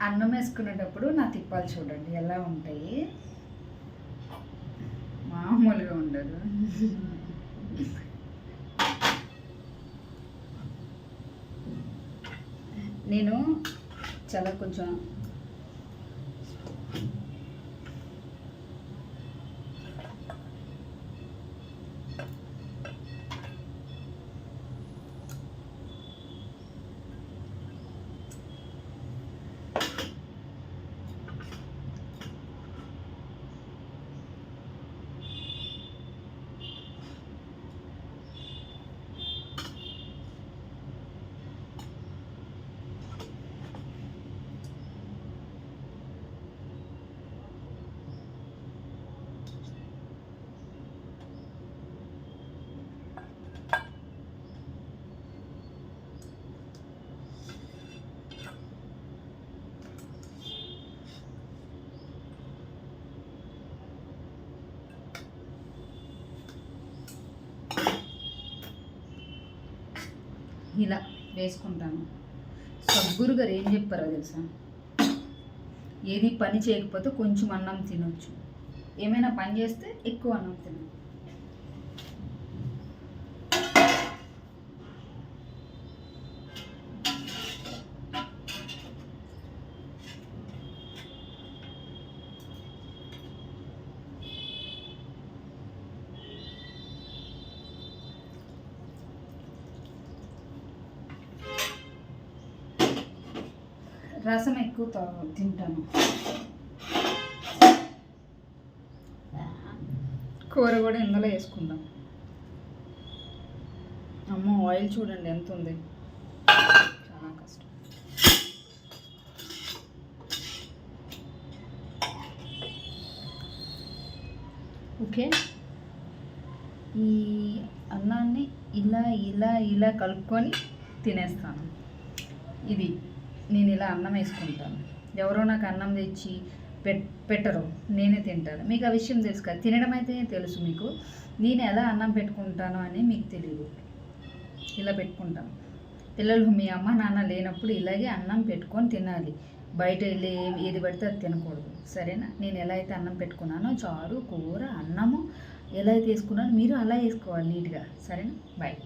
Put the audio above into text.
అన్నం వేసుకునేటప్పుడు నా తిప్పాలు చూడండి ఎలా ఉంటాయి, మామూలుగా ఉండదు. నేను చాలా కొంచెం ఇలా వేసుకుంటాను. సద్గురు గారు ఏం చెప్పారో తెలుసా, ఏది పని చేయకపోతే కొంచెం అన్నం తినొచ్చు, ఏమైనా పని చేస్తే ఎక్కువ అన్నం తినొచ్చు. రసం ఎక్కువ తింటాను. కూర కూడా ఇందులో వేసుకుందాం. అమ్మో ఆయిల్ చూడండి ఎంత ఉంది, చాలా కష్టం. ఓకే, ఈ అన్నాన్ని ఇలా ఇలా ఇలా కలుపుకొని తినేస్తాను. ఇది నేను ఇలా అన్నం వేసుకుంటాను. ఎవరో నాకు అన్నం తెచ్చి పెట్టరు, నేనే తింటాను. మీకు ఆ విషయం తెలుసు కదా, తినడం అయితే తెలుసు మీకు. నేను ఎలా అన్నం పెట్టుకుంటాను అని మీకు తెలియదు. ఇలా పెట్టుకుంటాను. పిల్లలు మీ అమ్మ నాన్న లేనప్పుడు ఇలాగే అన్నం పెట్టుకొని తినాలి. బయట వెళ్ళి ఏది పడితే అది తినకూడదు, సరేనా? నేను ఎలా అయితే అన్నం పెట్టుకున్నానో, చారు కూర అన్నము ఎలా అయితే వేసుకున్నానో మీరు అలా వేసుకోవాలి నీట్గా, సరేనా? బాయ్.